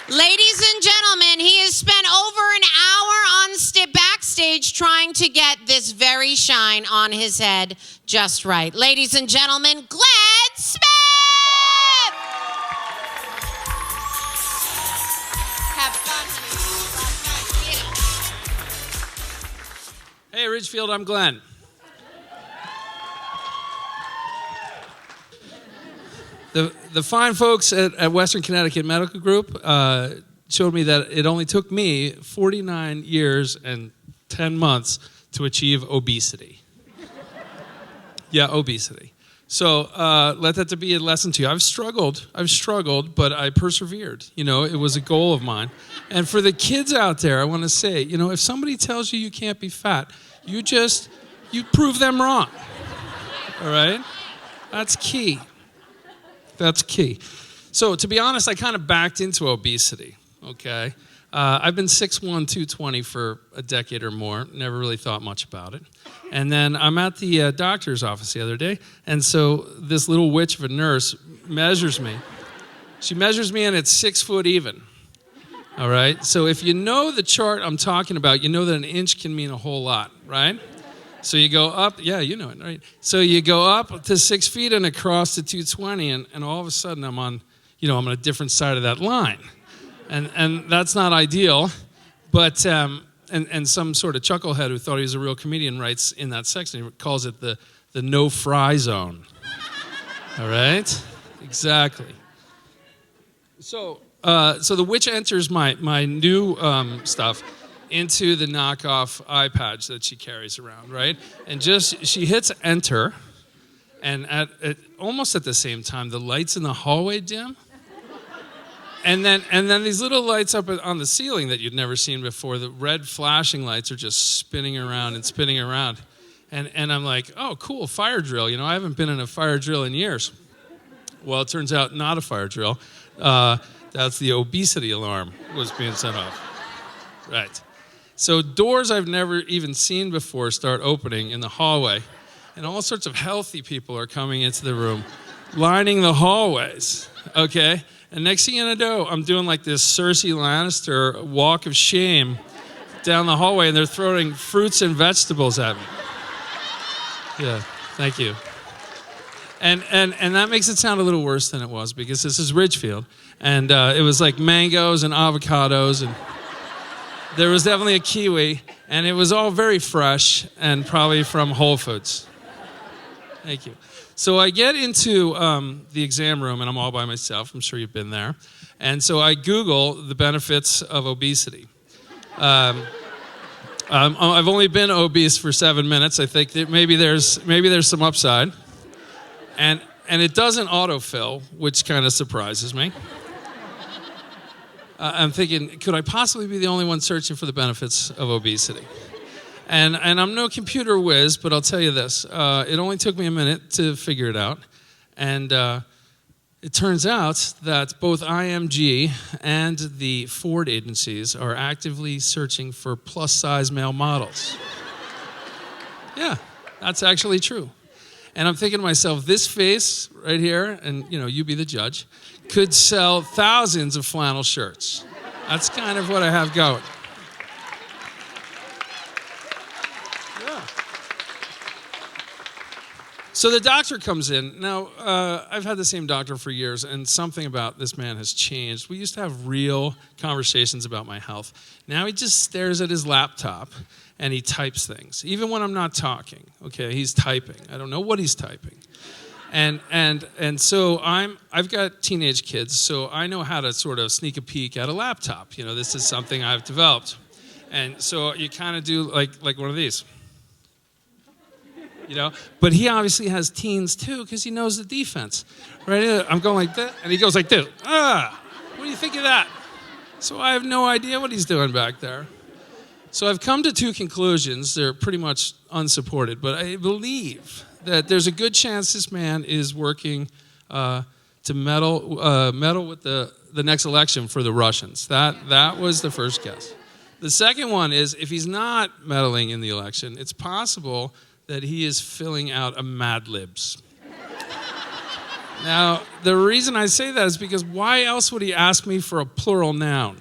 Ladies and gentlemen, he has spent over an hour on backstage trying to get this very shine on his head just right. Ladies and gentlemen, Glenn Smith! Have fun. Hey, Ridgefield, I'm Glenn. The fine folks at Western Connecticut Medical Group showed me that it only took me 49 years and 10 months to achieve obesity. Yeah, obesity. So let that to be a lesson to you. I've struggled, but I persevered. You know, it was a goal of mine. And for the kids out there, I want to say, you know, if somebody tells you you can't be fat, you prove them wrong. All right? That's key. That's key. So to be honest, I kind of backed into obesity, okay? I've been 6'1", 220 for a decade or more. Never really thought much about it. And then I'm at the doctor's office the other day, and so this little witch of a nurse measures me. She measures me, and it's 6 foot even, all right? So if you know the chart I'm talking about, you know that an inch can mean a whole lot, right? So you go up, yeah, you know it, right? So you go up to 6 feet and across to 220, and all of a sudden I'm on a different side of that line. And that's not ideal, but, and some sort of chucklehead who thought he was a real comedian writes in that section, he calls it the no-fry zone. All right? Exactly. So the witch enters my new stuff into the knockoff eye patch that she carries around, right? And she hits enter, and at almost at the same time, the lights in the hallway dim. And then these little lights up on the ceiling that you'd never seen before, the red flashing lights are just spinning around and spinning around. And I'm like, oh, cool, fire drill. You know, I haven't been in a fire drill in years. Well, it turns out not a fire drill. That's the obesity alarm was being set off. Right. So doors I've never even seen before start opening in the hallway, and all sorts of healthy people are coming into the room, lining the hallways, okay? And next thing you know, I'm doing like this Cersei Lannister walk of shame down the hallway, and they're throwing fruits and vegetables at me. Yeah, thank you. And that makes it sound a little worse than it was, because this is Ridgefield, and it was like mangoes and avocados, and there was definitely a kiwi, and it was all very fresh and probably from Whole Foods. Thank you. So I get into the exam room, and I'm all by myself. I'm sure you've been there. And so I Google the benefits of obesity. I've only been obese for 7 minutes. I think that maybe there's some upside. And it doesn't autofill, which kind of surprises me. I'm thinking, could I possibly be the only one searching for the benefits of obesity? And I'm no computer whiz, but I'll tell you this. It only took me a minute to figure it out. And it turns out that both IMG and the Ford agencies are actively searching for plus-size male models. Yeah, that's actually true. And I'm thinking to myself, this face right here, and you be the judge, could sell thousands of flannel shirts. That's kind of what I have going. Yeah. So the doctor comes in. Now, I've had the same doctor for years, and something about this man has changed. We used to have real conversations about my health. Now he just stares at his laptop, and he types things. Even when I'm not talking, okay, he's typing. I don't know what he's typing. And so I've got teenage kids, so I know how to sort of sneak a peek at a laptop. This is something I've developed. And so you kind of do like one of these. But he obviously has teens too, because he knows the defense. Right? I'm going like that, and he goes like this. What do you think of that? So I have no idea what he's doing back there. So I've come to two conclusions. They're pretty much unsupported, but I believe that there's a good chance this man is working to meddle with the next election for the Russians. That was the first guess. The second one is, if he's not meddling in the election, it's possible that he is filling out a Mad Libs. Now, the reason I say that is because why else would he ask me for a plural noun?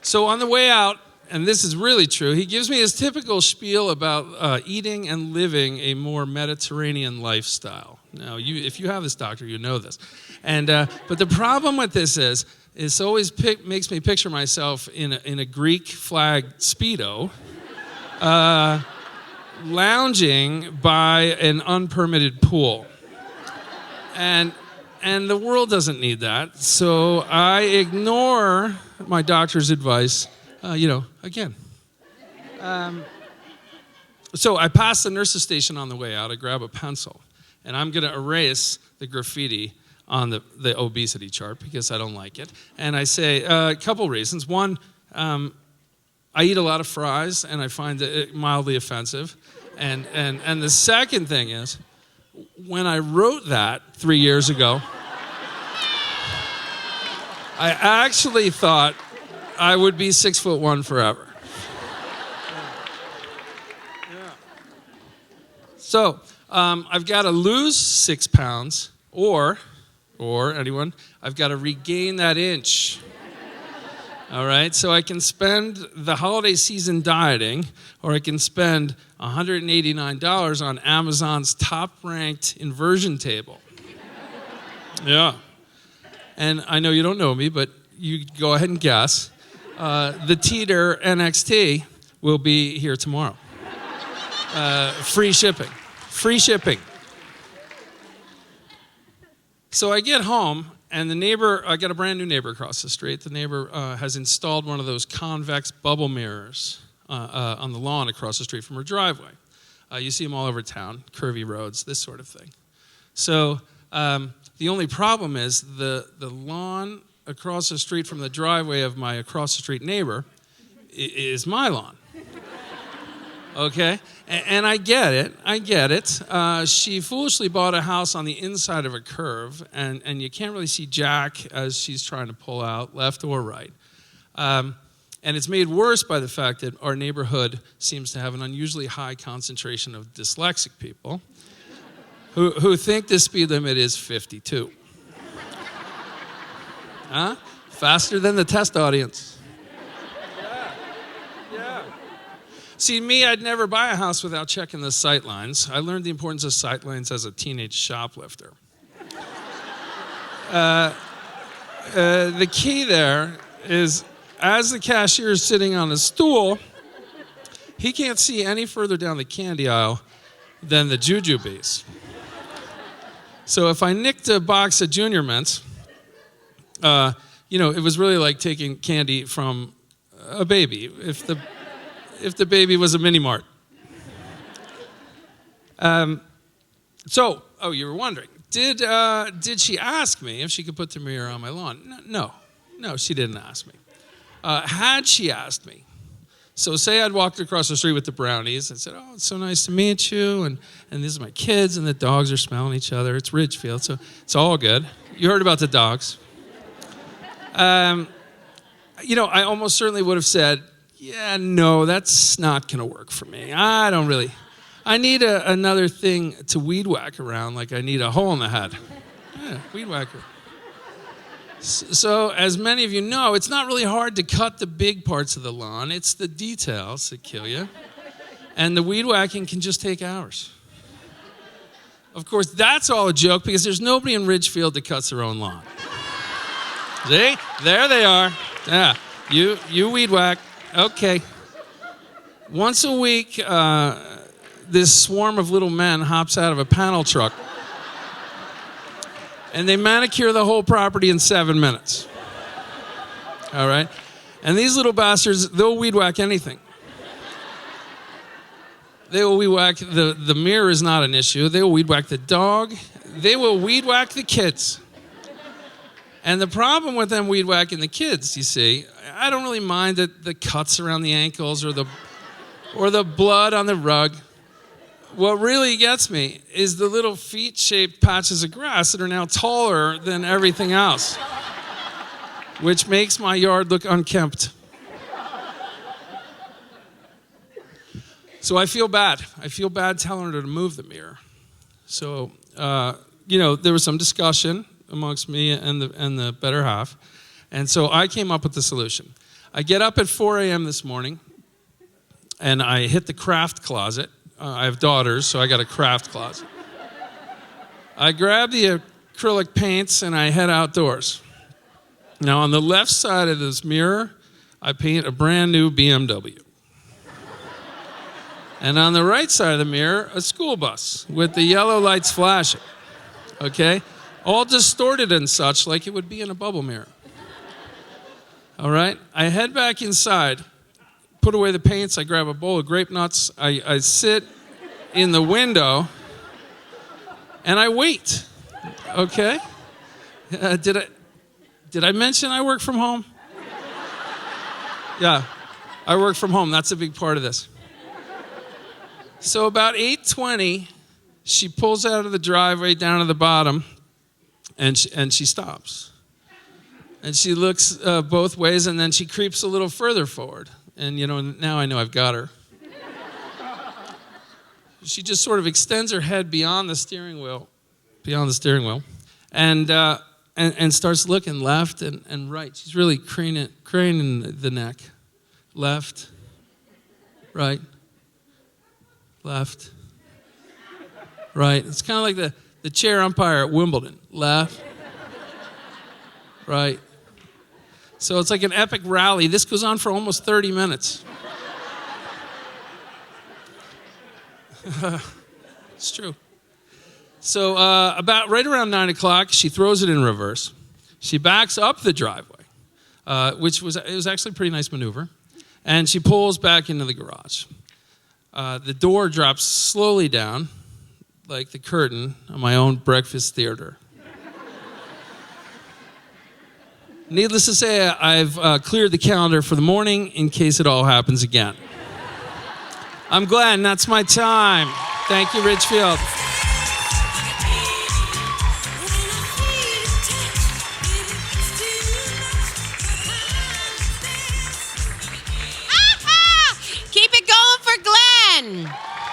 So on the way out, and this is really true, he gives me his typical spiel about eating and living a more Mediterranean lifestyle. Now, if you have this doctor, you know this. And but the problem with this is it always makes me picture myself in a Greek flag Speedo, lounging by an unpermitted pool. And the world doesn't need that, so I ignore my doctor's advice, again. So I pass the nurse's station on the way out. I grab a pencil, and I'm going to erase the graffiti on the obesity chart because I don't like it. And I say a couple reasons. One, I eat a lot of fries, and I find it mildly offensive. And the second thing is, when I wrote that 3 years ago, I actually thought I would be 6'1" forever. Yeah. So I've got to lose 6 pounds, or anyone, I've got to regain that inch. All right, so I can spend the holiday season dieting, or I can spend $189 on Amazon's top-ranked inversion table. Yeah. And I know you don't know me, but you go ahead and guess. The Teeter NXT will be here tomorrow. Free shipping. Free shipping. So I get home, and I got a brand new neighbor across the street. The neighbor has installed one of those convex bubble mirrors on the lawn across the street from her driveway. You see them all over town, curvy roads, this sort of thing. So the only problem is the lawn across the street from the driveway of my across the street neighbor is my lawn. Okay? And I get it. She foolishly bought a house on the inside of a curve, and you can't really see Jack as she's trying to pull out, left or right. And it's made worse by the fact that our neighborhood seems to have an unusually high concentration of dyslexic people who think the speed limit is 52. Huh? Faster than the test audience. Yeah. See, me, I'd never buy a house without checking the sight lines. I learned the importance of sight lines as a teenage shoplifter. The key there is, as the cashier is sitting on a stool, he can't see any further down the candy aisle than the jujubes. So if I nicked a box of Junior Mints, it was really like taking candy from a baby, if the baby was a mini mart. So, you were wondering, did she ask me if she could put the mirror on my lawn? No, she didn't ask me. Had she asked me, so say I'd walked across the street with the brownies and said, "Oh, it's so nice to meet you, and these are my kids, and the dogs are smelling each other. It's Ridgefield, so it's all good." You heard about the dogs. I almost certainly would have said, "Yeah, no, that's not going to work for me. I need another thing to weed whack around, like I need a hole in the head." Yeah, weed whacker. So, as many of you know, it's not really hard to cut the big parts of the lawn. It's the details that kill you. And the weed whacking can just take hours. Of course, that's all a joke because there's nobody in Ridgefield that cuts their own lawn. See? There they are. Yeah. You weed whack. Okay. Once a week, this swarm of little men hops out of a panel truck, and they manicure the whole property in 7 minutes. All right? And these little bastards, they'll weed whack anything. They will weed whack, the mirror is not an issue. They will weed whack the dog. They will weed whack the kids. And the problem with them weed whacking the kids, you see, I don't really mind the cuts around the ankles or the blood on the rug. What really gets me is the little feet-shaped patches of grass that are now taller than everything else, which makes my yard look unkempt. So I feel bad. I feel bad telling her to move the mirror. So, there was some discussion amongst me and the better half. And so I came up with the solution. I get up at 4 a.m. this morning, and I hit the craft closet. I have daughters, so I got a craft closet. I grab the acrylic paints, and I head outdoors. Now, on the left side of this mirror, I paint a brand new BMW. And on the right side of the mirror, a school bus with the yellow lights flashing. Okay? All distorted and such, like it would be in a bubble mirror. All right? I head back inside, put away the paints, I grab a bowl of grape nuts, I sit in the window, and I wait. Okay? Did I mention I work from home? Yeah, I work from home. That's a big part of this. So about 8:20, she pulls out of the driveway down to the bottom, and she stops. And she looks both ways, and then she creeps a little further forward. And, now I know I've got her. She just sort of extends her head beyond the steering wheel, and starts looking left and right. She's really craning the neck. Left, right, left, right. It's kind of like the chair umpire at Wimbledon. Left, right. So it's like an epic rally. This goes on for almost 30 minutes. It's true. So about right around 9 o'clock, she throws it in reverse. She backs up the driveway, it was actually a pretty nice maneuver, and she pulls back into the garage. The door drops slowly down, like the curtain on my own breakfast theater. Needless to say, I've cleared the calendar for the morning in case it all happens again. I'm glad, and that's my time. Thank you, Ridgefield.